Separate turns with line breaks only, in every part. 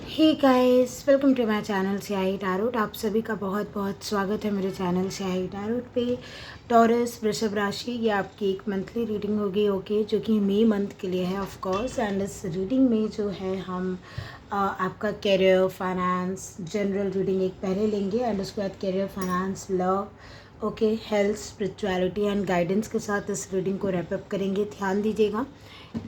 Hey guys, welcome to my channel Syahi tarot. आप सभी का बहुत बहुत स्वागत है मेरे चैनल स्याही टैरोट पे। टॉरस वृषभ राशि, ये आपकी एक मंथली रीडिंग होगी, ओके, जो कि मई मंथ के लिए है ऑफ कोर्स। एंड इस रीडिंग में जो है हम आपका करियर, फाइनेंस, जनरल रीडिंग एक पहले लेंगे एंड उसके बाद career, finance, love, okay, health, spirituality and guidance के साथ इस रीडिंग को रैप अप करेंगे। ध्यान दीजिएगा,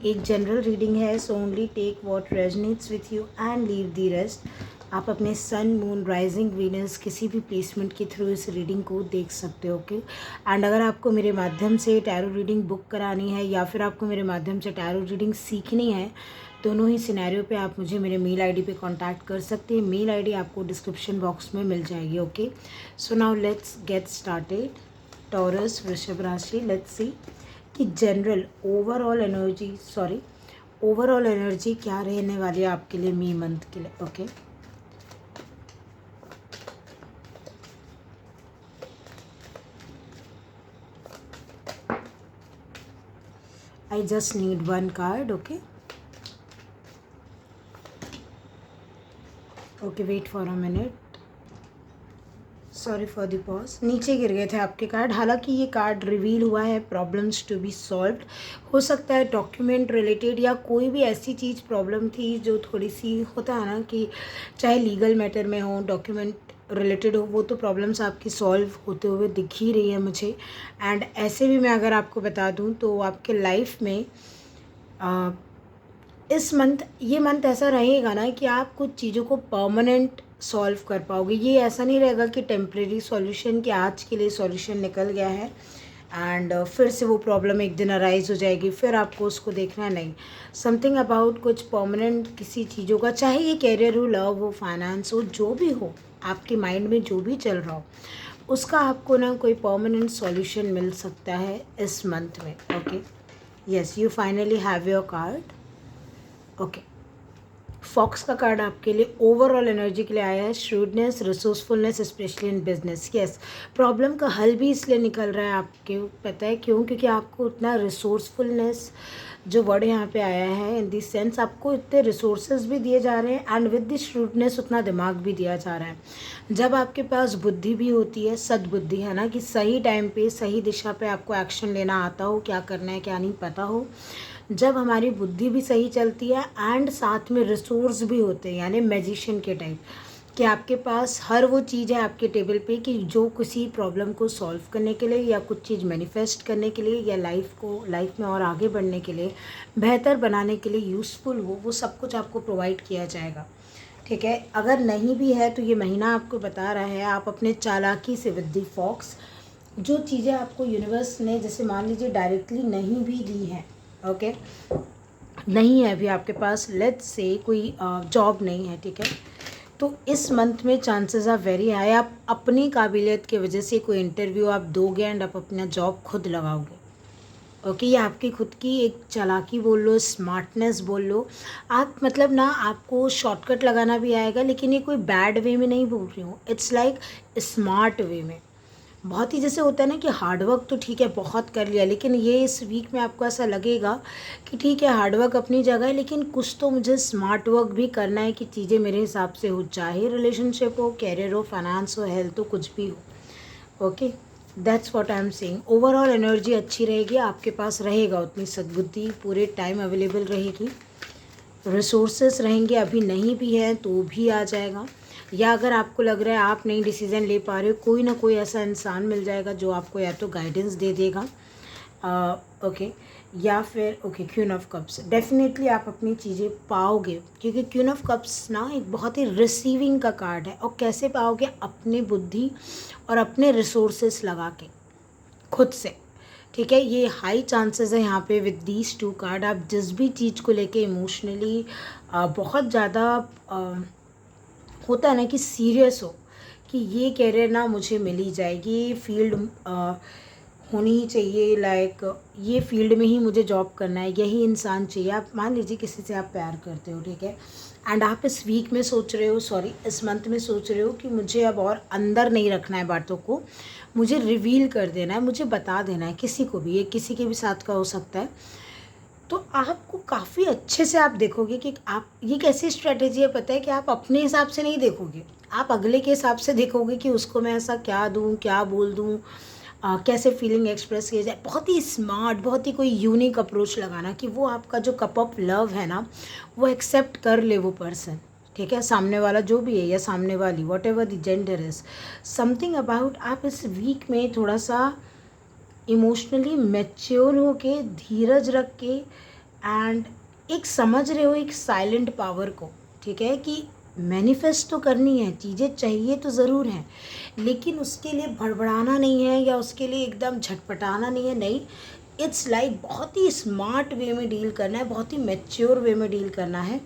एक जनरल रीडिंग है, so only take what resonates with you and leave the rest. आप अपने सन, मून, राइजिंग, वीनस किसी भी प्लेसमेंट के थ्रू इस रीडिंग को देख सकते हो, ओके। एंड अगर आपको मेरे माध्यम से टैरो रीडिंग बुक करानी है या फिर आपको मेरे माध्यम से टैरो रीडिंग सीखनी है, दोनों ही सिनेरियो पे आप मुझे मेरे मेल आईडी पे कांटेक्ट कर सकते हैं। मेल आईडी आपको डिस्क्रिप्शन बॉक्स में मिल जाएगी, okay. So now let's get started. Taurus वृषभ राशि, लेट्स सी कि जनरल ओवरऑल एनर्जी क्या रहने वाली है आपके लिए मई मंथ के लिए, okay. I just need one card, okay. Okay, wait for a minute, sorry for the pause. नीचे गिर गए थे आपके कार्ड, हालांकि ये कार्ड रिवील हुआ है प्रॉब्लम्स टू बी सॉल्व्ड। हो सकता है डॉक्यूमेंट रिलेटेड या कोई भी ऐसी चीज़ प्रॉब्लम थी जो थोड़ी सी, होता है ना कि चाहे लीगल मैटर में हो, डॉक्यूमेंट रिलेटेड हो, वो तो प्रॉब्लम्स आपकी सॉल्व होते हुए दिख ही रही है मुझे। एंड ऐसे भी मैं अगर आपको बता दूँ तो आपके लाइफ में इस मंथ, ये मंथ ऐसा रहेगा ना कि आप कुछ चीज़ों को परमानेंट सॉल्व कर पाओगे। ये ऐसा नहीं रहेगा कि टेम्परेरी सॉल्यूशन, कि आज के लिए सॉल्यूशन निकल गया है एंड फिर से वो प्रॉब्लम एक दिन अराइज हो जाएगी, फिर आपको उसको देखना नहीं। समथिंग अबाउट कुछ परमानेंट किसी चीज़ों का, चाहे ये कैरियर हो, लव हो, फाइनेंस हो, जो भी हो, आपके माइंड में जो भी चल रहा हो, उसका आपको ना कोई परमानेंट सॉल्यूशन मिल सकता है इस मंथ में, okay. Yes, you finally have your card, okay. Fox का कार्ड आपके लिए ओवरऑल एनर्जी के लिए आया है। Shrewdness, resourcefulness, especially in business. Yes, problem का हल भी इसलिए निकल रहा है आपके, पता है क्यों? क्योंकि आपको उतना रिसोर्सफुलनेस जो वर्ड यहाँ पे आया है, इन दिस सेंस आपको इतने रिसोर्सेज भी दिए जा रहे हैं एंड विद द श्रूडनेस उतना दिमाग भी दिया जा रहा है। जब आपके पास बुद्धि भी होती है, सद्बुद्धि है ना, कि सही टाइम पे सही दिशा पे आपको एक्शन लेना आता हो, क्या करना है क्या नहीं पता हो, जब हमारी बुद्धि भी सही चलती है एंड साथ में रिसोर्स भी होते हैं, यानी मैजिशियन के टाइप, कि आपके पास हर वो चीज़ है आपके टेबल पे कि जो किसी प्रॉब्लम को सॉल्व करने के लिए या कुछ चीज़ मैनिफेस्ट करने के लिए या लाइफ में और आगे बढ़ने के लिए, बेहतर बनाने के लिए यूज़फुल हो, वो सब कुछ आपको प्रोवाइड किया जाएगा, ठीक है। अगर नहीं भी है तो ये महीना आपको बता रहा है, आप अपने चालाकी से विद द फॉक्स जो चीज़ें आपको यूनिवर्स ने, जैसे मान लीजिए डायरेक्टली नहीं भी दी हैं, ओके, नहीं है अभी आपके पास, लेट्स से कोई जॉब नहीं है, ठीक है, तो इस मंथ में चांसेस आर वेरी हाई आप अपनी काबिलियत की वजह से कोई इंटरव्यू आप दोगे एंड आप अपना जॉब खुद लगाओगे, ओके। ये आपकी खुद की एक चालाकी बोल लो, स्मार्टनेस बोल लो, आप मतलब ना आपको शॉर्टकट लगाना भी आएगा, लेकिन ये कोई बैड वे में नहीं बोल रही हूँ, इट्स लाइक स्मार्ट वे में। बहुत ही जैसे होता है ना कि हार्डवर्क तो ठीक है बहुत कर लिया, लेकिन ये इस वीक में आपको ऐसा लगेगा कि ठीक है हार्डवर्क अपनी जगह है, लेकिन कुछ तो मुझे स्मार्ट वर्क भी करना है कि चीज़ें मेरे हिसाब से हो, चाहे रिलेशनशिप हो, कैरियर हो, फाइनेंस हो, हेल्थ हो, कुछ भी हो, okay. That's what I am saying. Overall energy अच्छी रहेगी, आपके पास रहेगा उतनी सद्बुद्धि, पूरे टाइम अवेलेबल रहेगी, रिसोर्सेस रहेंगे, अभी नहीं भी है तो भी आ जाएगा, या अगर आपको लग रहा है आप नहीं डिसीज़न ले पा रहे हो, कोई ना कोई ऐसा इंसान मिल जाएगा जो आपको या तो गाइडेंस दे देगा, ओके, या फिर okay, queen of cups, definitely आप अपनी चीज़ें पाओगे, क्योंकि क्वीन ऑफ कप्स ना एक बहुत ही रिसीविंग का कार्ड है। और कैसे पाओगे? अपनी बुद्धि और अपने रिसोर्सेस लगा के, खुद से, ठीक है। ये हाई चांसेस है यहाँ पे विद दीज टू कार्ड, आप जिस भी चीज़ को लेके इमोशनली बहुत ज़्यादा होता है ना कि सीरियस हो कि ये कैरियर ना मुझे मिल ही जाएगी, ये फील्ड होनी ही चाहिए, लाइक ये फील्ड में ही मुझे जॉब करना है, यही इंसान चाहिए। आप मान लीजिए किसी से आप प्यार करते हो, ठीक है, एंड आप इस वीक में सोच रहे हो, सॉरी इस मंथ में सोच रहे हो कि मुझे अब और अंदर नहीं रखना है बातों को, मुझे रिवील कर देना है, मुझे बता देना है किसी को भी, ये किसी के भी साथ का हो सकता है, तो आपको काफ़ी अच्छे से आप देखोगे कि आप ये कैसी स्ट्रैटेजी है पता है कि आप अपने हिसाब से नहीं देखोगे, आप अगले के हिसाब से देखोगे कि उसको मैं ऐसा क्या दूँ, क्या बोल दूँ, कैसे फीलिंग एक्सप्रेस किया जाए। बहुत ही स्मार्ट, बहुत ही कोई यूनिक अप्रोच लगाना कि वो आपका जो कप ऑफ लव है ना वो एक्सेप्ट कर ले वो पर्सन, ठीक है, सामने वाला जो भी है या सामने वाली, what ever the gender is. Something about आप इस वीक में थोड़ा सा इमोशनली मैच्योर हो के, धीरज रख के, एंड एक समझ रहे हो एक साइलेंट पावर को, ठीक है, कि मैनिफेस्ट तो करनी है, चीज़ें चाहिए तो ज़रूर हैं, लेकिन उसके लिए भड़बड़ाना नहीं है या उसके लिए एकदम झटपटाना नहीं है, नहीं। इट्स लाइक बहुत ही स्मार्ट वे में डील करना है, बहुत ही मैच्योर वे में डील करना है।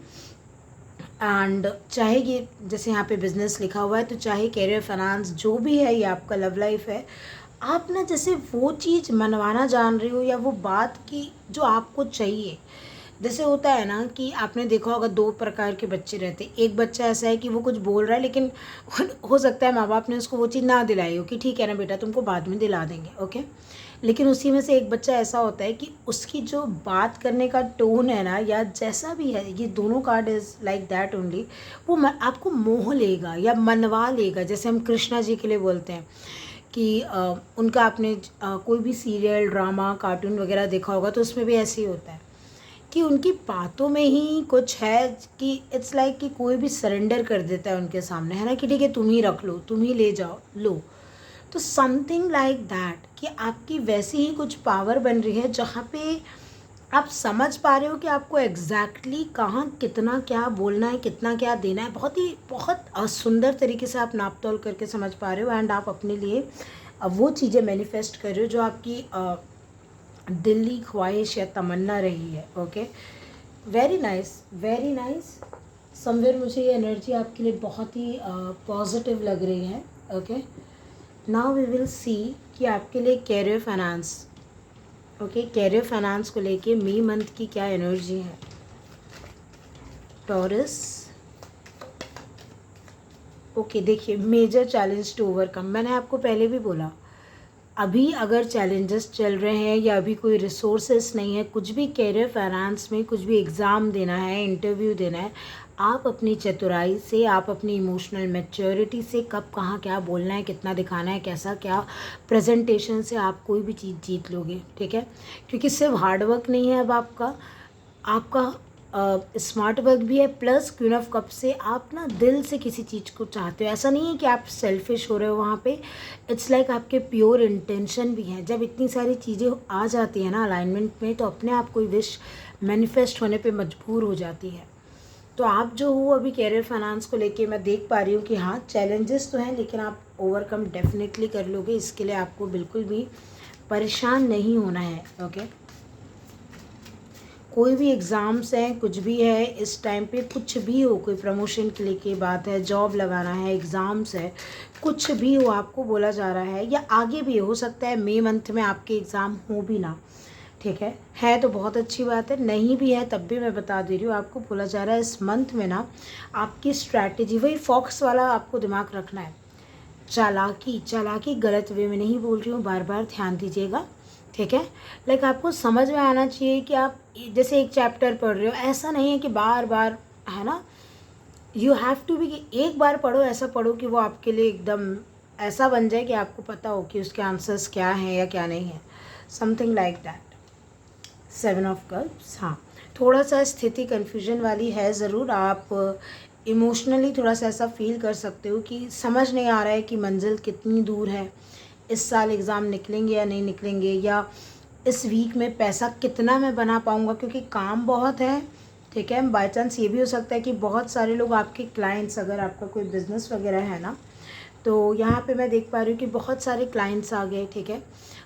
एंड चाहे ये जैसे यहाँ पे बिजनेस लिखा हुआ है, तो चाहे कैरियर फाइनेंस जो भी है या आपका लव लाइफ है, आप ना जैसे वो चीज़ मनवाना जान रहे हो या वो बात की जो आपको चाहिए। जैसे होता है ना कि आपने देखा होगा दो प्रकार के बच्चे रहते हैं। एक बच्चा ऐसा है कि वो कुछ बोल रहा है लेकिन हो सकता है माँ बाप ने उसको वो चीज़ ना दिलाई हो कि ठीक है ना बेटा तुमको बाद में दिला देंगे, ओके। लेकिन उसी में से एक बच्चा ऐसा होता है कि उसकी जो बात करने का टोन है ना या जैसा भी है, ये दोनों card is like that only, वो आपको मोह लेगा या मनवा लेगा। जैसे हम कृष्णा जी के लिए बोलते हैं कि उनका आपने कोई भी सीरियल, ड्रामा, कार्टून वगैरह देखा होगा तो उसमें भी ऐसे ही होता है कि उनकी बातों में ही कुछ है कि इट्स लाइक कि कोई भी सरेंडर कर देता है उनके सामने, है ना, कि ठीक है तुम ही रख लो, तुम ही ले जाओ, लो। तो समथिंग लाइक दैट कि आपकी वैसी ही कुछ पावर बन रही है जहाँ पे आप समझ पा रहे हो कि आपको एग्जैक्टली कहाँ कितना क्या बोलना है, कितना क्या देना है। बहुत ही बहुत सुंदर तरीके से आप नाप तोल करके समझ पा रहे हो, एंड आप अपने लिए वो चीज़ें मैनिफेस्ट कर रहे हो जो आपकी दिल्ली ख्वाहिश या तमन्ना रही है, okay. Very nice, very nice. Somewhere मुझे ये एनर्जी आपके लिए बहुत ही पॉजिटिव लग रही है, okay. Now we will see कि आपके लिए career finance, okay, career finance को लेके मई मंथ की क्या एनर्जी है। टॉरस, ओके, देखिए मेजर चैलेंज टू ओवरकम। मैंने आपको पहले भी बोला, अभी अगर चैलेंजेस चल रहे हैं या अभी कोई रिसोर्सेस नहीं है, कुछ भी कैरियर फाइनेंस में कुछ भी एग्ज़ाम देना है, इंटरव्यू देना है, आप अपनी चतुराई से, आप अपनी इमोशनल मैच्योरिटी से कब कहाँ क्या बोलना है, कितना दिखाना है, कैसा क्या प्रेजेंटेशन से आप कोई भी चीज़ जीत लोगे, ठीक है। क्योंकि सिर्फ हार्डवर्क नहीं है, अब आपका आपका स्मार्ट वर्क भी है, प्लस क्वीन ऑफ कप से आप ना दिल से किसी चीज़ को चाहते हो। ऐसा नहीं है कि आप सेल्फिश हो रहे हो वहाँ पे, इट्स लाइक आपके प्योर इंटेंशन भी हैं। जब इतनी सारी चीज़ें आ जाती हैं ना अलाइनमेंट में, तो अपने आप कोई विश मैनिफेस्ट होने पे मजबूर हो जाती है। तो आप जो हो अभी कैरियर फाइनेंस को लेके मैं देख पा रही हूँ कि हाँ चैलेंजेस तो हैं, लेकिन आप ओवरकम डेफिनेटली कर लोगे। इसके लिए आपको बिल्कुल भी परेशान नहीं होना है, ओके। कोई भी एग्ज़ाम्स हैं, कुछ भी है इस टाइम पे, कुछ भी हो, कोई प्रमोशन के लिए की बात है, जॉब लगाना है, एग्ज़ाम्स है, कुछ भी हो, आपको बोला जा रहा है, या आगे भी हो सकता है मई मंथ में आपके एग्ज़ाम हो भी ना, ठीक है तो बहुत अच्छी बात है। नहीं भी है तब भी मैं बता दे रही हूँ, आपको बोला जा रहा है इस मंथ में ना आपकी स्ट्रैटेजी, वही फॉक्स वाला आपको दिमाग रखना है। चालाकी, चालाकी गलत वे में नहीं बोल रही हूँ, बार बार ध्यान दीजिएगा, ठीक है। लाइक आपको समझ में आना चाहिए कि आप जैसे एक चैप्टर पढ़ रहे हो, ऐसा नहीं है कि बार बार, है ना, यू हैव टू बी, कि एक बार पढ़ो, ऐसा पढ़ो कि वो आपके लिए एकदम ऐसा बन जाए कि आपको पता हो कि उसके आंसर्स क्या हैं या क्या नहीं है, something like that. 7 of cups, हाँ थोड़ा सा स्थिति कन्फ्यूजन वाली है ज़रूर। आप इमोशनली थोड़ा सा ऐसा फील कर सकते हो कि समझ नहीं आ रहा है कि मंजिल कितनी दूर है, इस साल एग्ज़ाम निकलेंगे या नहीं निकलेंगे, या इस वीक में पैसा कितना मैं बना पाऊँगा, क्योंकि काम बहुत है, ठीक है। बाई चांस ये भी हो सकता है कि बहुत सारे लोग आपके क्लाइंट्स, अगर आपका कोई बिज़नेस वगैरह है ना, तो यहाँ पे मैं देख पा रही हूँ कि बहुत सारे क्लाइंट्स आ गए, ठीक है।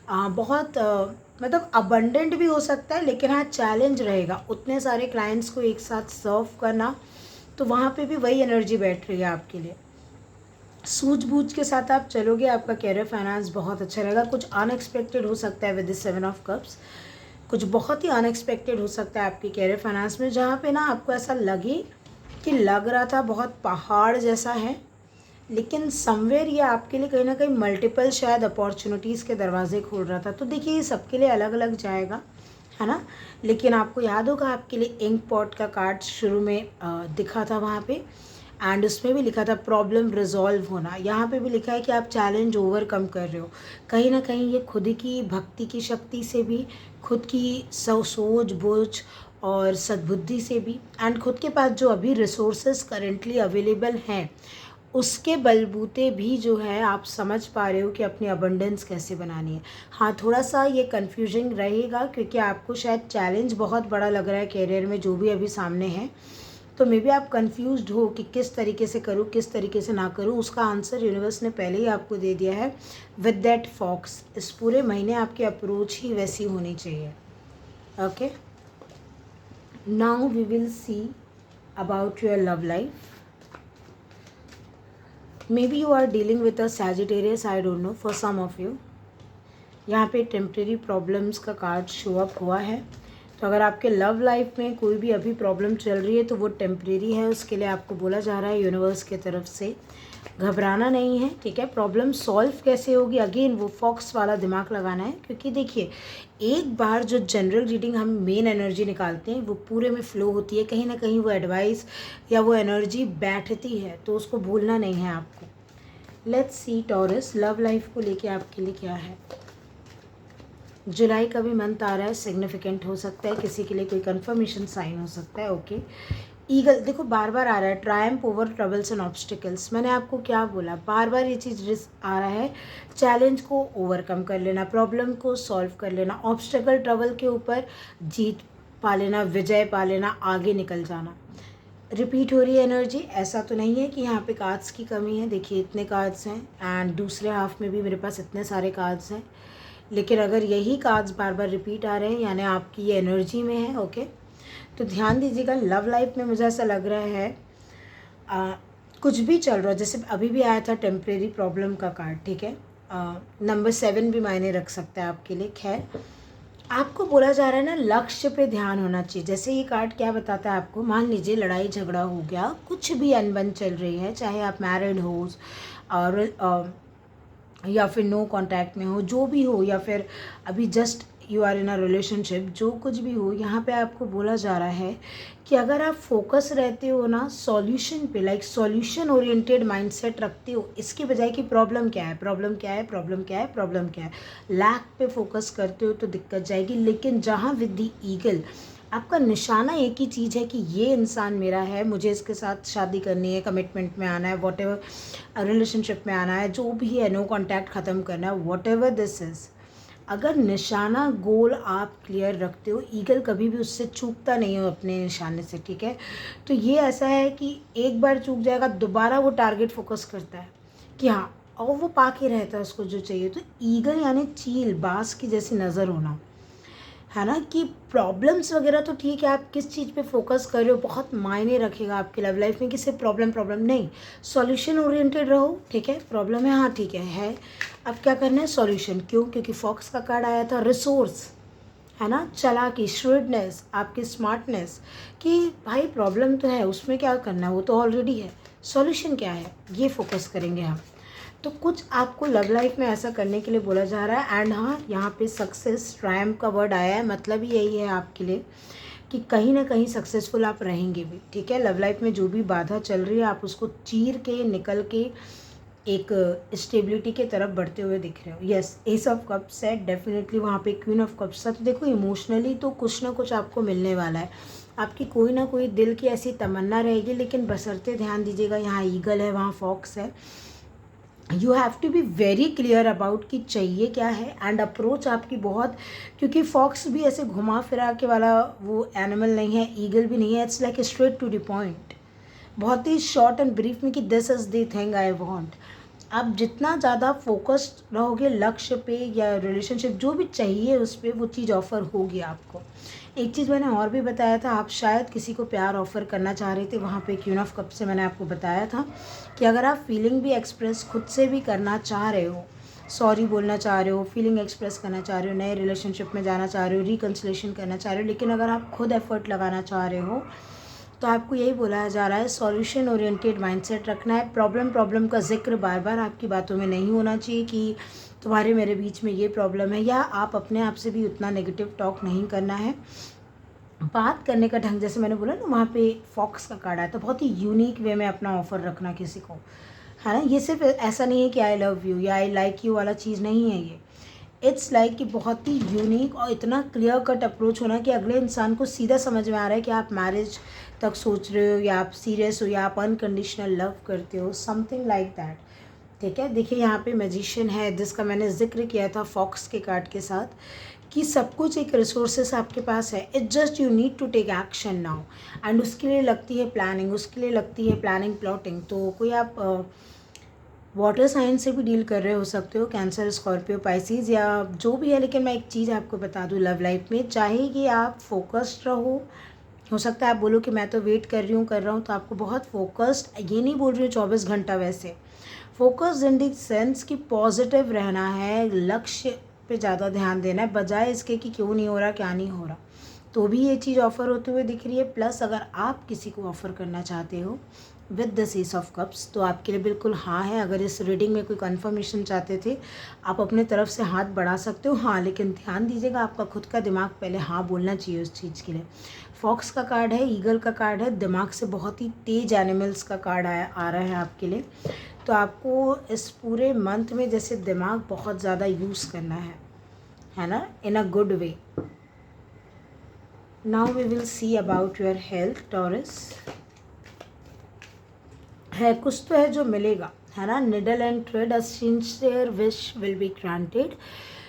बहुत मतलब अबंडेंट भी हो सकता है, लेकिन हाँ चैलेंज रहेगा उतने सारे क्लाइंट्स को एक साथ सर्व करना, तो वहाँ पे भी वही एनर्जी बैठ रही है आपके लिए। सूझबूझ के साथ आप चलोगे, आपका कैरियर फाइनेंस बहुत अच्छा रहेगा। कुछ अनएक्सपेक्टेड हो सकता है विद द 7 ऑफ कप्स, कुछ बहुत ही अनएक्सपेक्टेड हो सकता है आपके कैरियर फाइनेंस में, जहाँ पे ना आपको ऐसा लगे कि लग रहा था बहुत पहाड़ जैसा है, लेकिन समवेयर ये आपके लिए कहीं ना कहीं मल्टीपल शायद अपॉर्चुनिटीज़ के दरवाजे खोल रहा था। तो देखिए ये सबके लिए अलग अलग जाएगा, है ना। लेकिन आपको याद होगा आपके लिए इंक पॉट का कार्ड शुरू में दिखा था वहाँ पे, एंड उसमें भी लिखा था प्रॉब्लम रिजॉल्व होना। यहाँ पे भी लिखा है कि आप चैलेंज ओवरकम कर रहे हो। कहीं ना कहीं ये खुद की भक्ति की शक्ति से भी, खुद की सोच बूझ और सद्बुद्धि से भी, एंड खुद के पास जो अभी रिसोर्सेज करेंटली अवेलेबल हैं उसके बलबूते भी जो है आप समझ पा रहे हो कि अपनी अबंडेंस कैसे बनानी है। हाँ, थोड़ा सा ये कन्फ्यूजिंग रहेगा क्योंकि आपको शायद चैलेंज बहुत बड़ा लग रहा है कैरियर में जो भी अभी सामने है, तो मे बी आप कंफ्यूज्ड हो कि किस तरीके से करूँ किस तरीके से ना करूँ। उसका आंसर यूनिवर्स ने पहले ही आपको दे दिया है विद दैट फॉक्स। इस पूरे महीने आपकी अप्रोच ही वैसी होनी चाहिए। Okay, now we will see about your love life. Maybe you are dealing with a Sagittarius, I don't know, for some of you. यहाँ पे टेम्प्रेरी प्रॉब्लम्स का कार्ड शो अप हुआ है। तो अगर आपके लव लाइफ में कोई भी अभी प्रॉब्लम चल रही है तो वो टेम्प्रेरी है। उसके लिए आपको बोला जा रहा है यूनिवर्स की तरफ से घबराना नहीं है, ठीक है। प्रॉब्लम सॉल्व कैसे होगी, अगेन वो फॉक्स वाला दिमाग लगाना है, क्योंकि देखिए एक बार जो जनरल रीडिंग हम मेन एनर्जी निकालते हैं वो पूरे में फ्लो होती है, कहीं ना कहीं वो एडवाइस या वो एनर्जी बैठती है, तो उसको भूलना नहीं है आपको। Let's see taurus, love life को लेके आपके लिए क्या है। जुलाई का भी मंथ आ रहा है, सिग्निफिकेंट हो सकता है, किसी के लिए कोई कंफर्मेशन साइन हो सकता है। ओके, ईगल देखो बार बार आ रहा है, Triumph over troubles and obstacles. मैंने आपको क्या बोला, बार बार ये चीज़ आ रहा है, चैलेंज को ओवरकम कर लेना, प्रॉब्लम को सॉल्व कर लेना, ऑब्स्टिकल ट्रबल के ऊपर जीत पा लेना, विजय पा लेना, आगे निकल जाना। रिपीट हो रही है एनर्जी। ऐसा तो नहीं है कि यहाँ पे कार्ड्स की कमी है, देखिए इतने कार्ड्स हैं एंड दूसरे हाफ में भी मेरे पास इतने सारे कार्ड्स हैं, लेकिन अगर यही कार्ड्स बार बार रिपीट आ रहे हैं यानी आपकी ये एनर्जी में है। ओके, तो ध्यान दीजिएगा। लव लाइफ में मुझे ऐसा लग रहा है कुछ भी चल रहा है, जैसे अभी भी आया था टेम्प्रेरी प्रॉब्लम का कार्ड, ठीक है। नंबर 7 भी मायने रख सकता है आपके लिए। खैर, आपको बोला जा रहा है ना लक्ष्य पे ध्यान होना चाहिए। जैसे ये कार्ड क्या बताता है आपको, मान लीजिए लड़ाई झगड़ा हो गया, कुछ भी अनबन चल रही है, चाहे आप मैरिड हो और या फिर नो कांटेक्ट में हो, जो भी हो, या फिर अभी just you are in a relationship, जो कुछ भी हो, यहाँ पे आपको बोला जा रहा है कि अगर आप फोकस रहते हो ना सॉल्यूशन पे, लाइक सॉल्यूशन ओरिएंटेड माइंडसेट रखते हो, इसके बजाय कि प्रॉब्लम क्या है, प्रॉब्लम क्या है, प्रॉब्लम क्या है, प्रॉब्लम क्या है, लैक पे फोकस करते हो तो दिक्कत जाएगी। लेकिन जहाँ विद द ईगल आपका निशाना एक ही चीज़ है कि ये इंसान मेरा है, मुझे इसके साथ शादी करनी है, कमिटमेंट में आना है, वॉट एवर रिलेशनशिप में आना है, जो भी है, नो कॉन्टैक्ट ख़त्म करना है, वॉट एवर दिस इज़। अगर निशाना गोल आप क्लियर रखते हो, ईगल कभी भी उससे चूकता नहीं हो अपने निशाने से, ठीक है। तो ये ऐसा है कि एक बार चूक जाएगा, दोबारा वो टारगेट फोकस करता है कि हाँ, और वो पा के रहता है उसको जो चाहिए। तो ईगल यानी चील, बास की जैसी नज़र होना, है ना। कि प्रॉब्लम्स वगैरह तो ठीक है, आप किस चीज़ पे फोकस कर रहे हो बहुत मायने रखेगा आपकी लव लाइफ में, कि सिर्फ प्रॉब्लम नहीं, सॉल्यूशन ओरिएंटेड रहो, ठीक है। प्रॉब्लम है, हाँ ठीक है, अब क्या करना है, सॉल्यूशन। क्यों? क्योंकि फॉक्स का कार्ड आया था रिसोर्स, है ना, चालाकी, श्रूडनेस, आपकी स्मार्टनेस, कि भाई प्रॉब्लम तो है, उसमें क्या करना है, वो तो ऑलरेडी है, सॉल्यूशन क्या है, ये फोकस करेंगे हम। तो कुछ आपको लव लाइफ में ऐसा करने के लिए बोला जा रहा है। एंड हाँ, यहाँ पे सक्सेस, ट्रायम्फ का वर्ड आया है, मतलब ही यही है आपके लिए कि कहीं ना कहीं सक्सेसफुल आप रहेंगे भी, ठीक है। लव लाइफ में जो भी बाधा चल रही है आप उसको चीर के निकल के एक स्टेबिलिटी के तरफ बढ़ते हुए दिख रहे हो। यस, एस ऑफ कप्स है डेफिनेटली, वहाँ पे क्वीन ऑफ कप्स है। तो देखो इमोशनली तो कुछ ना कुछ आपको मिलने वाला है, आपकी कोई ना कोई दिल की ऐसी तमन्ना रहेगी, लेकिन बशर्ते ध्यान दीजिएगा यहाँ ईगल है, वहाँ फॉक्स है। You have to be very clear about कि चाहिए क्या है, एंड अप्रोच आपकी बहुत, क्योंकि फॉक्स भी ऐसे घुमा फिरा के वाला वो एनिमल नहीं है, ईगल भी नहीं है, it's like straight to the point, बहुत ही शॉर्ट एंड ब्रीफ में कि this is the thing I want. आप जितना ज़्यादा फोकस्ड रहोगे लक्ष्य पे या रिलेशनशिप जो भी चाहिए उस पर, वो चीज़ ऑफ़र होगी आपको। एक चीज़ मैंने और भी बताया था, आप शायद किसी को प्यार ऑफ़र करना चाह रहे थे, वहाँ पे क्वीन ऑफ कप से मैंने आपको बताया था कि अगर आप फीलिंग भी एक्सप्रेस खुद से भी करना चाह रहे हो, सॉरी बोलना चाह रहे हो, फीलिंग एक्सप्रेस करना चाह रहे हो, नए रिलेशनशिप में जाना चाह रहे हो, रिकन्सिलेशन करना चाह रहे हो, लेकिन अगर आप खुद एफर्ट लगाना चाह रहे हो तो आपको यही बोला जा रहा है, सॉल्यूशन ओरिएंटेड माइंडसेट रखना है। प्रॉब्लम का जिक्र बार बार आपकी बातों में नहीं होना चाहिए कि तुम्हारे मेरे बीच में ये प्रॉब्लम है, या आप अपने आप से भी उतना नेगेटिव टॉक नहीं करना है। बात करने का ढंग, जैसे मैंने बोला ना वहाँ पे फॉक्स का कार्ड आया, तो बहुत ही यूनिक वे में अपना ऑफ़र रखना किसी को, है ना। ये सिर्फ ऐसा नहीं है कि आई लव यू या आई लाइक यू वाला चीज़ नहीं है ये। इट्स लाइक कि बहुत ही यूनिक और इतना क्लियर कट अप्रोच होना कि अगले इंसान को सीधा समझ में आ रहा है कि आप मैरिज तक सोच रहे हो, या आप सीरियस हो, या आप अनकंडीशनल लव करते हो, समथिंग लाइक दैट। ठीक है, देखिए यहाँ पे मैजिशियन है जिसका मैंने जिक्र किया था फॉक्स के कार्ड के साथ, कि सब कुछ एक रिसोर्सेस आपके पास है, it's just you need to take action now. And उसके लिए लगती है प्लानिंग, उसके लिए लगती है प्लानिंग, प्लॉटिंग। तो कोई आप वाटर साइन से भी डील कर रहे हो सकते हो, कैंसर, स्कॉर्पियो, पाइसिस या जो भी है। लेकिन मैं एक चीज़ आपको बता दूँ, लव लाइफ में चाहे कि आप फोकस्ड रहो, हो सकता है आप बोलो कि मैं तो वेट कर रही हूँ, कर रहा हूँ, तो आपको बहुत फोकस्ड, ये नहीं बोल रही हूँ 24 घंटा, वैसे फोकस्ड इन द सेंस कि पॉजिटिव रहना है, लक्ष्य पे ज़्यादा ध्यान देना है, बजाय इसके कि क्यों नहीं हो रहा, क्या नहीं हो रहा। तो भी ये चीज़ ऑफ़र होते हुए दिख रही है। प्लस अगर आप किसी को ऑफ़र करना चाहते हो with the S of cups, तो आपके लिए बिल्कुल हाँ है। अगर इस रीडिंग में कोई कंफर्मेशन चाहते थे, आप अपने तरफ से हाथ बढ़ा सकते हो, हाँ, लेकिन ध्यान दीजिएगा आपका खुद का दिमाग पहले हाँ बोलना चाहिए उस चीज़ के लिए। फॉक्स का कार्ड है, ईगल का कार्ड है, दिमाग से बहुत ही तेज एनिमल्स का कार्ड आ रहा है आपके लिए। तो आपको इस पूरे मंथ में जैसे दिमाग बहुत ज़्यादा यूज़ करना है ना, in a good way. Now we will see about your health Taurus. है कुछ तो है जो मिलेगा, है ना। Needle and thread, a sincere wish will be granted.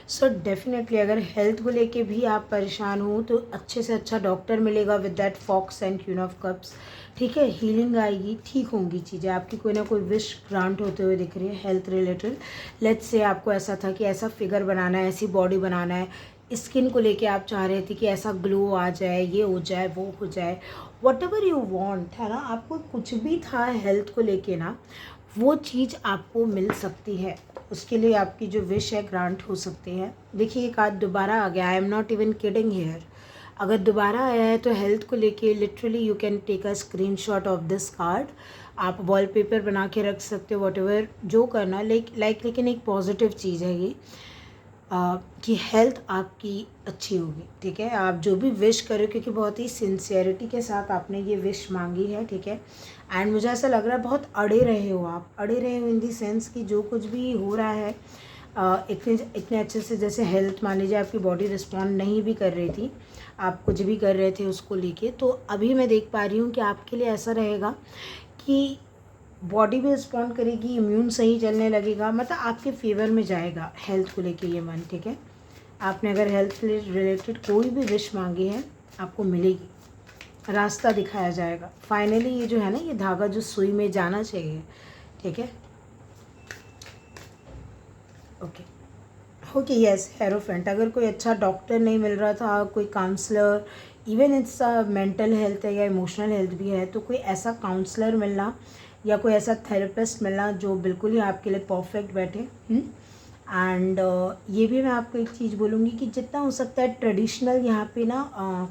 So definitely अगर हेल्थ को लेके भी आप परेशान हो तो अच्छे से अच्छा डॉक्टर मिलेगा with that fox and queen of cups. ठीक है, हीलिंग आएगी, ठीक होंगी चीज़ें आपकी, कोई ना कोई विश ग्रांट होते हुए दिख रही है हेल्थ रिलेटेड। लेट्स से आपको ऐसा था कि ऐसा फिगर बनाना है, ऐसी बॉडी बनाना है, स्किन को लेके आप चाह रहे थे कि ऐसा ग्लो आ जाए, ये हो जाए, वो हो जाए, वट एवर यू वॉन्ट, है ना। आपको कुछ भी था हेल्थ को लेके ना, वो चीज़ आपको मिल सकती है। उसके लिए आपकी जो विश है ग्रांट हो सकती है। देखिए एक आज दोबारा आ गया, I am not even kidding here. अगर दोबारा आया है तो हेल्थ को लेके literally you can take a screenshot of this card. आप वॉलपेपर बना के रख सकते हो, वॉटेवर जो करना, लेकिन एक पॉजिटिव चीज़ है ये, कि हेल्थ आपकी अच्छी होगी। ठीक है, आप जो भी विश करो, क्योंकि बहुत ही सिंसियरिटी के साथ आपने ये विश मांगी है। ठीक है, एंड मुझे ऐसा लग रहा है बहुत अड़े रहे हो आप, अड़े रहे हो इन दी सेंस कि जो कुछ भी हो रहा है इतने अच्छे से, जैसे हेल्थ मान लीजिए आपकी बॉडी रिस्पॉन्ड नहीं भी कर रही थी, आप कुछ भी कर रहे थे उसको लेके, तो अभी मैं देख पा रही हूँ कि आपके लिए ऐसा रहेगा कि बॉडी भी रिस्पॉन्ड करेगी, इम्यून सही चलने लगेगा, मतलब आपके फेवर में जाएगा हेल्थ को लेके ये मन। ठीक है, आपने अगर हेल्थ रिलेटेड कोई भी विश मांगी है आपको मिलेगी, रास्ता दिखाया जाएगा फाइनली। ये जो है ना, ये धागा जो सुई में जाना चाहिए। ठीक है, ओके यस, हेरोफेंट। अगर कोई अच्छा डॉक्टर नहीं मिल रहा था, कोई counsellor, even it's mental health है या इमोशनल हेल्थ भी है, तो कोई ऐसा काउंसलर मिलना या कोई ऐसा थेरेपिस्ट मिलना जो बिल्कुल ही आपके लिए परफेक्ट बैठे। एंड ये भी मैं आपको एक चीज़ बोलूँगी कि जितना हो सकता है ट्रेडिशनल यहाँ पे ना,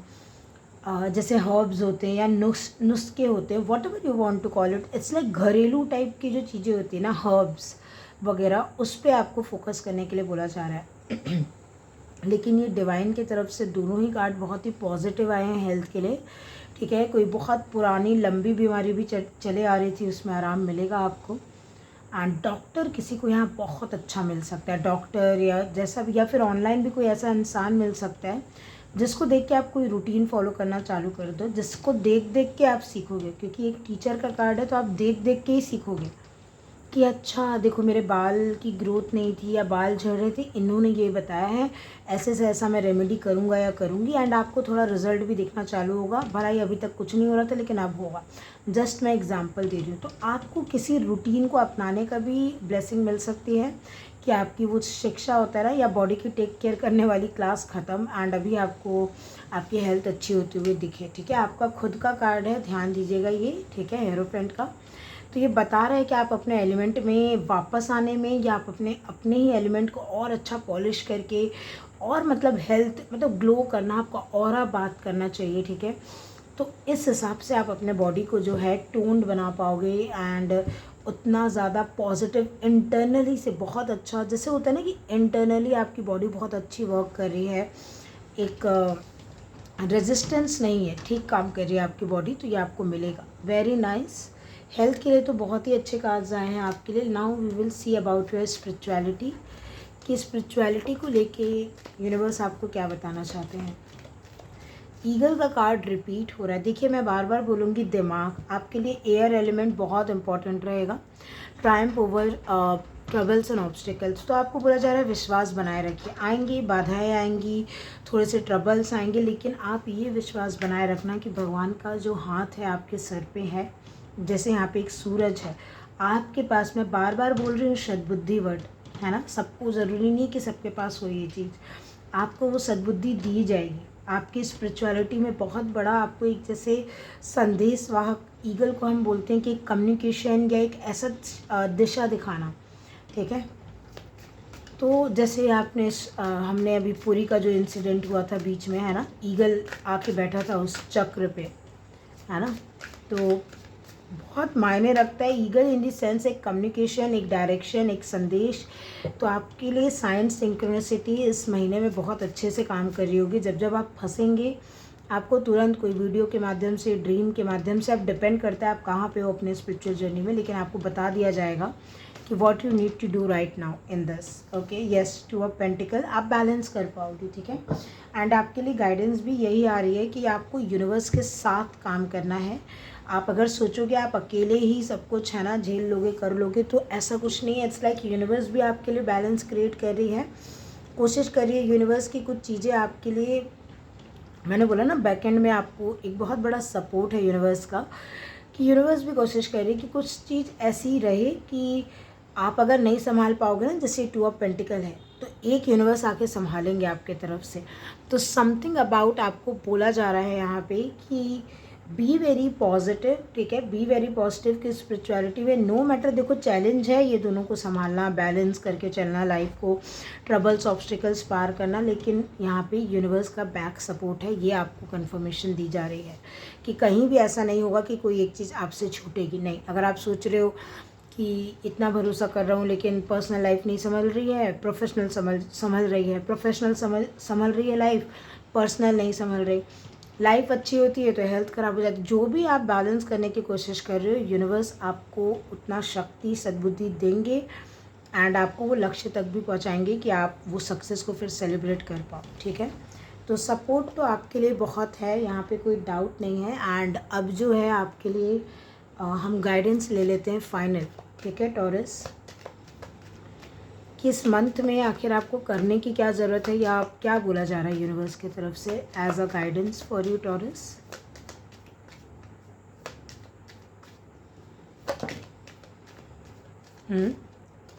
जैसे हर्ब्स होते हैं या नुस्खे होते हैं, whatever you want to call it, it's like घरेलू टाइप की जो चीज़ें होती हैं ना, हर्ब्स वगैरह, उस पर आपको फोकस करने के लिए बोला जा रहा है। लेकिन ये डिवाइन की तरफ से दोनों ही कार्ड बहुत ही पॉजिटिव आए हैं हेल्थ के लिए। ठीक है, कोई बहुत पुरानी लंबी बीमारी भी चले आ रही थी, उसमें आराम मिलेगा आपको। एंड डॉक्टर किसी को यहाँ बहुत अच्छा मिल सकता है, डॉक्टर या जैसा भी, या फिर ऑनलाइन भी कोई ऐसा इंसान मिल सकता है जिसको देख के आप कोई रूटीन फॉलो करना चालू कर दो, जिसको देख देख के आप सीखोगे, क्योंकि एक टीचर का कार्ड है तो आप देख देख के ही सीखोगे कि अच्छा देखो मेरे बाल की ग्रोथ नहीं थी या बाल झड़ रहे थे, इन्होंने ये बताया है, ऐसे से ऐसा मैं रेमेडी करूँगा या करूँगी, एंड आपको थोड़ा रिजल्ट भी दिखना चालू होगा। भलाई अभी तक कुछ नहीं हो रहा था लेकिन अब होगा, जस्ट मैं एग्जांपल दे रही हूँ। तो आपको किसी रूटीन को अपनाने का भी ब्लेसिंग मिल सकती है कि आपकी वो शिक्षा होता है ना, या बॉडी की टेक केयर करने वाली क्लास ख़त्म, एंड अभी आपको आपकी हेल्थ अच्छी होती हुई दिखे। ठीक है, आपका खुद का कार्ड है, ध्यान दीजिएगा ये। ठीक है, हेरोफ्रेंट का। तो ये बता रहा है कि आप अपने एलिमेंट में वापस आने में, या आप अपने ही एलिमेंट को और अच्छा पॉलिश करके, और मतलब हेल्थ मतलब ग्लो करना, आपका ऑरा बात करना चाहिए। ठीक है, तो इस हिसाब से आप अपने बॉडी को जो है टोन्ड बना पाओगे एंड उतना ज़्यादा पॉजिटिव इंटरनली से बहुत अच्छा, जैसे होता है ना कि इंटरनली आपकी बॉडी बहुत अच्छी वर्क कर रही है, एक रेजिस्टेंस नहीं है, ठीक काम कर रही है आपकी बॉडी, तो ये आपको मिलेगा। Very nice. हेल्थ के लिए तो बहुत ही अच्छे कार्ड्स आए हैं आपके लिए। Now we will see about your spirituality, कि स्पिरिचुअलिटी को लेके यूनिवर्स आपको क्या बताना चाहते हैं। ईगल का कार्ड रिपीट हो रहा है। देखिए मैं बार बार बोलूँगी, दिमाग आपके लिए एयर एलिमेंट बहुत इंपॉर्टेंट रहेगा। Triumph over troubles and obstacles, तो आपको बोला जा रहा है विश्वास बनाए रखिए। आएंगी बाधाएं, आएंगी थोड़े से ट्रबल्स आएंगे, लेकिन आप ये विश्वास बनाए रखना कि भगवान का जो हाथ है आपके सर पे है। जैसे यहाँ पे एक सूरज है आपके पास, मैं बार बार बोल रही हूँ सद्बुद्धि वर्ड है ना, सबको ज़रूरी नहीं कि सबके पास हो ये चीज़, आपको वो सद्बुद्धि दी जाएगी। आपकी स्पिरिचुअलिटी में बहुत बड़ा आपको एक जैसे संदेश वाहक, ईगल को हम बोलते हैं कि कम्युनिकेशन या एक ऐसा दिशा दिखाना, ठीक है। तो जैसे आपने हमने अभी पुरी का जो इंसिडेंट हुआ था बीच में है ना, ईगल आके बैठा था उस चक्र पे है ना, तो बहुत मायने रखता है ईगल इन दी सेंस, एक कम्युनिकेशन, एक डायरेक्शन, एक संदेश। तो आपके लिए साइंस सिंक्रोनिसिटी इस महीने में बहुत अच्छे से काम कर रही होगी। जब जब आप फंसेंगे, आपको तुरंत कोई वीडियो के माध्यम से, ड्रीम के माध्यम से, आप डिपेंड करता है आप कहाँ पे हो अपने स्पिरिचुअल जर्नी में, लेकिन आपको बता दिया जाएगा कि what you need to do right now in this. Okay, yes, two of pentacle आप बैलेंस कर पाओगे, ठीक है। एंड आपके लिए गाइडेंस भी यही आ रही है कि आपको यूनिवर्स के साथ काम करना है। आप अगर सोचोगे आप अकेले ही सब कुछ है ना झेल लोगे, कर लोगे, तो ऐसा कुछ नहीं है। इट्स लाइक यूनिवर्स भी आपके लिए बैलेंस क्रिएट कर रही है, कोशिश कर रही है यूनिवर्स की कुछ चीज़ें आपके लिए। मैंने बोला ना बैकएंड में आपको एक बहुत बड़ा सपोर्ट है यूनिवर्स का, कि यूनिवर्स भी कोशिश कर रही है कि कुछ चीज़ ऐसी रहे कि आप अगर नहीं संभाल पाओगे ना, जैसे टू ऑफ पेंटिकल है तो एक यूनिवर्स आके संभालेंगे आपके तरफ से। तो समथिंग अबाउट आपको बोला जा रहा है यहाँ पे कि बी वेरी पॉजिटिव, ठीक है, बी वेरी पॉजिटिव कि स्पिरिचुअलिटी में नो मैटर, देखो चैलेंज है ये दोनों को संभालना, बैलेंस करके चलना, लाइफ को ट्रबल्स ऑब्स्टिकल्स पार करना, लेकिन यहाँ पे यूनिवर्स का बैक सपोर्ट है, ये आपको कंफर्मेशन दी जा रही है कि कहीं भी ऐसा नहीं होगा कि कोई एक चीज़ आपसे छूटेगी। नहीं, अगर आप सोच रहे हो कि इतना भरोसा कर रहा हूँ लेकिन पर्सनल लाइफ नहीं संभल रही है, प्रोफेशनल संभल रही है, प्रोफेशनल संभल रही है लाइफ, पर्सनल नहीं संभल रही, लाइफ अच्छी होती है तो हेल्थ ख़राब हो जाती है, जो भी आप बैलेंस करने की कोशिश कर रहे हो, यूनिवर्स आपको उतना शक्ति सद्बुद्धि देंगे एंड आपको वो लक्ष्य तक भी पहुंचाएंगे कि आप वो सक्सेस को फिर सेलिब्रेट कर पाओ, ठीक है। तो सपोर्ट तो आपके लिए बहुत है, यहाँ पे कोई डाउट नहीं है। एंड अब जो है आपके लिए हम गाइडेंस ले लेते हैं फाइनल, ठीक है टॉरस, कि इस मंथ में आखिर आपको करने की क्या ज़रूरत है, या आप क्या बोला जा रहा है यूनिवर्स की तरफ से as a guidance for you Taurus.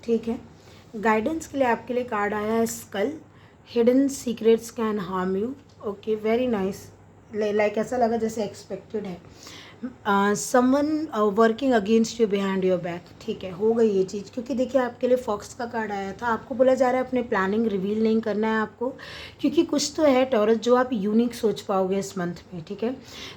ठीक है, गाइडेंस के लिए आपके लिए कार्ड आया है skull, hidden secrets can harm you. Okay, very nice, like ऐसा लगा जैसे एक्सपेक्टेड है। Someone working against you behind your back, ठीक है, हो गई ये चीज़, क्योंकि देखिए आपके लिए फॉक्स का कार्ड आया था। आपको बोला जा रहा है अपने प्लानिंग रिवील नहीं करना है आपको, क्योंकि कुछ तो है टॉरस जो आप यूनिक सोच पाओगे इस मंथ में, ठीक है।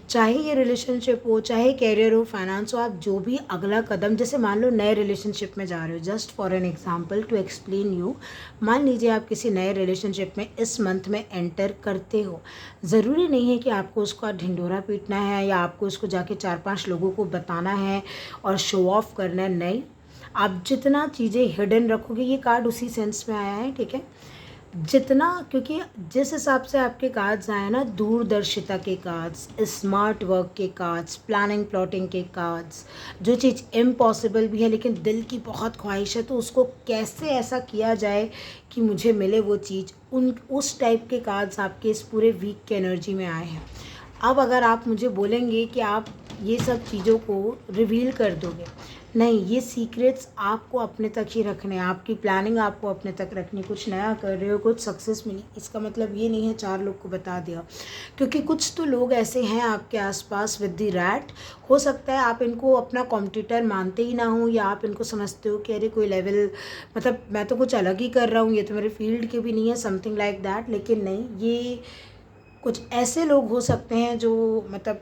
चाहे ये रिलेशनशिप हो, चाहे कैरियर हो, फाइनेंस हो, आप जो भी अगला कदम, जैसे मान लो नए रिलेशनशिप में जा रहे हो, just for an example to explain you, मान लीजिए आप किसी नए रिलेशनशिप में इस मंथ में एंटर करते हो, ज़रूरी नहीं है कि आपको उसका ढिंढोरा पीटना है या आपको उसको जाके 4-5 लोगों को बताना है और शो ऑफ करना है। नहीं, आप जितना चीज़ें हिडन रखोगे, ये कार्ड उसी सेंस में आया है, ठीक है, जितना, क्योंकि जिस हिसाब से आपके कार्ड्स आए ना, दूरदर्शिता के कार्ड्स, स्मार्ट वर्क के कार्ड्स, प्लानिंग प्लॉटिंग के कार्ड्स, जो चीज़ इम्पॉसिबल भी है लेकिन दिल की बहुत ख्वाहिश है, तो उसको कैसे ऐसा किया जाए कि मुझे मिले वो चीज़, उस टाइप के कार्ड्स आपके इस पूरे वीक के एनर्जी में आए हैं। अब अगर आप मुझे बोलेंगे कि आप ये सब चीज़ों को रिवील कर दोगे, नहीं, ये सीक्रेट्स आपको अपने तक ही रखने हैं, आपकी प्लानिंग आपको अपने तक रखनी। कुछ नया कर रहे हो, कुछ सक्सेस मिली, इसका मतलब ये नहीं है 4 लोग को बता दिया, क्योंकि कुछ तो लोग ऐसे हैं आपके आसपास विद द रैट, हो सकता है आप इनको अपना कॉम्पिटिटर मानते ही ना हो, या आप इनको समझते हो कि अरे कोई लेवल, मतलब मैं तो कुछ अलग ही कर रहा हूँ, ये तो मेरे फील्ड के भी नहीं है, समथिंग लाइक दैट। लेकिन नहीं, ये कुछ ऐसे लोग हो सकते हैं जो मतलब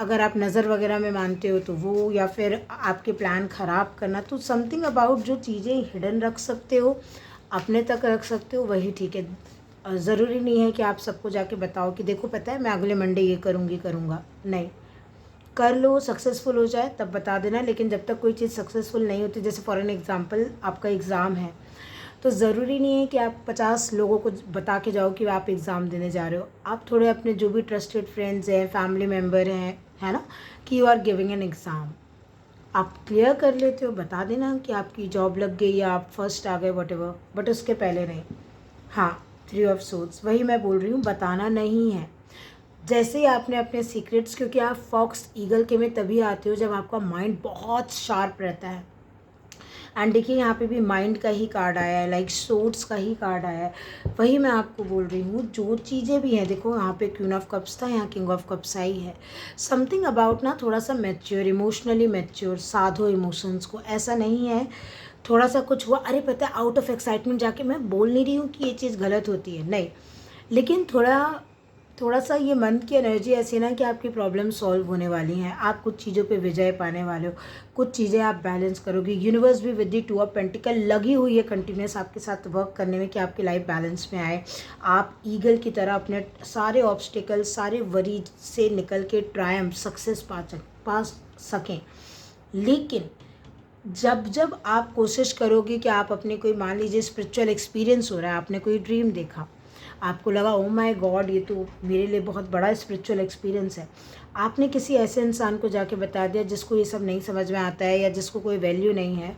अगर आप नज़र वगैरह में मानते हो तो वो, या फिर आपके प्लान ख़राब करना, तो समथिंग अबाउट जो चीज़ें हिडन रख सकते हो, अपने तक रख सकते हो, वही ठीक है। ज़रूरी नहीं है कि आप सबको जाके बताओ कि देखो पता है मैं अगले मंडे ये करूँगा। नहीं, कर लो, सक्सेसफुल हो जाए तब बता देना। लेकिन जब तक कोई चीज़ सक्सेसफुल नहीं होती, जैसे फॉर एन एग्ज़ाम्पल आपका एग्ज़ाम है, तो ज़रूरी नहीं है कि आप 50 लोगों को बता के जाओ कि आप एग्ज़ाम देने जा रहे हो। आप थोड़े अपने जो भी ट्रस्टेड फ्रेंड्स हैं, फैमिली मेम्बर हैं, है ना, कि you are giving an exam, आप क्लियर कर लेते हो, बता देना कि आपकी जॉब लग गई या आप फर्स्ट आ गए, वॉटेवर, बट उसके पहले नहीं। हाँ, 3 ऑफ सोर्ड्स, वही मैं बोल रही हूँ, बताना नहीं है। जैसे ही आपने अपने सीक्रेट्स, क्योंकि आप फॉक्स ईगल के में तभी आते हो जब आपका माइंड बहुत शार्प रहता है। एंड देखिए यहाँ पे भी माइंड का ही कार्ड आया है, लाइक सोर्ड्स का ही कार्ड आया है। वही मैं आपको बोल रही हूँ, जो चीज़ें भी हैं, देखो यहाँ पे क्वीन ऑफ कप्स था, यहाँ किंग ऑफ कप्स आई है। समथिंग अबाउट ना थोड़ा सा मैच्योर, इमोशनली मैच्योर, साधो इमोशंस को, ऐसा नहीं है थोड़ा सा कुछ हुआ, अरे पता है आउट ऑफ एक्साइटमेंट जाके, मैं बोल नहीं रही हूँ कि ये चीज़ गलत होती है, नहीं, लेकिन थोड़ा सा ये मंथ की एनर्जी ऐसी है ना कि आपकी प्रॉब्लम सॉल्व होने वाली हैं, आप कुछ चीज़ों पे विजय पाने वाले हो, कुछ चीज़ें आप बैलेंस करोगे। यूनिवर्स भी विद दी 2 ऑफ पेंटिकल लगी हुई है कंटिन्यूस आपके साथ वर्क करने में कि आपकी लाइफ बैलेंस में आए, आप ईगल की तरह अपने सारे ऑब्स्टिकल, सारे वरीज से निकल के ट्रायम्फ, सक्सेस पा सकें। लेकिन जब आप कोशिश करोगे कि आप अपने कोई, मान लीजिए स्पिरिचुअल एक्सपीरियंस हो रहा है, आपने कोई ड्रीम देखा, आपको लगा ओ माय गॉड ये तो मेरे लिए बहुत बड़ा स्पिरिचुअल एक्सपीरियंस है, आपने किसी ऐसे इंसान को जाके बता दिया जिसको ये सब नहीं समझ में आता है या जिसको कोई वैल्यू नहीं है,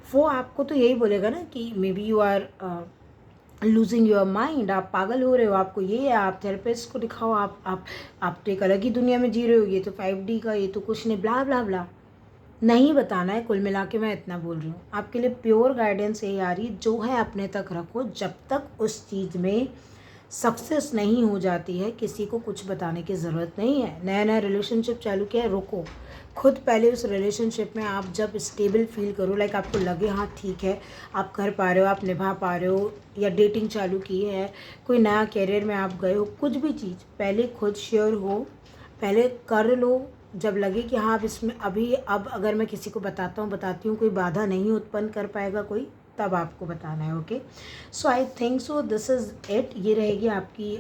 वो आपको तो यही बोलेगा ना कि maybe you are losing your mind, आप पागल हो रहे हो, आपको ये है, आप थेरेपिस्ट को दिखाओ, आप तो एक अलग ही दुनिया में जी रहे हो, ये तो 5D का, ये तो कुछ नहीं, ब्ला ब्ला ब्ला। नहीं बताना है, कुल मिला के मैं इतना बोल रही हूँ, आपके लिए प्योर गाइडेंस यही आ रही है, जो है अपने तक रखो, जब तक उस चीज़ में सक्सेस नहीं हो जाती है किसी को कुछ बताने की ज़रूरत नहीं है। नया नया रिलेशनशिप चालू किया है, रुको, खुद पहले उस रिलेशनशिप में आप जब स्टेबल फील करो, लाइक आपको लगे हाँ ठीक है आप कर पा रहे हो, आप निभा पा रहे हो, या डेटिंग चालू की है, कोई नया करियर में आप गए हो, कुछ भी चीज़, पहले खुद श्योर हो, पहले कर लो, जब लगे कि हाँ अब इसमें अब अगर मैं किसी को बताती हूँ कोई बाधा नहीं उत्पन्न कर पाएगा कोई, तब आपको बताना है। Okay, so I think so this is it, ये रहेगी आपकी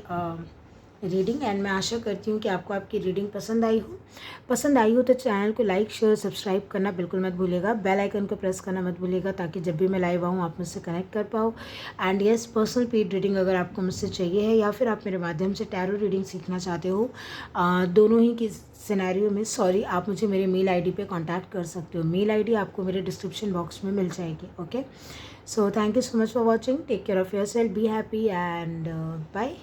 रीडिंग। एंड मैं आशा करती हूँ कि आपको आपकी रीडिंग पसंद आई हो तो चैनल को लाइक शेयर सब्सक्राइब करना बिल्कुल मत भूलिएगा, बेल आइकन को प्रेस करना मत भूलिएगा, ताकि जब भी मैं लाइव आऊँ आप मुझसे कनेक्ट कर पाओ। And yes, personal paid reading अगर आपको मुझसे चाहिए है, या फिर आप मेरे माध्यम से टैरो रीडिंग सीखना चाहते हो, दोनों ही की सिनेरियो में, आप मुझे मेरे मेल आईडी पे कांटेक्ट कर सकते हो। मेल आईडी आपको मेरे डिस्क्रिप्शन बॉक्स में मिल जाएगी। Okay, so thank you so much for watching, take care of yourself, be happy and bye.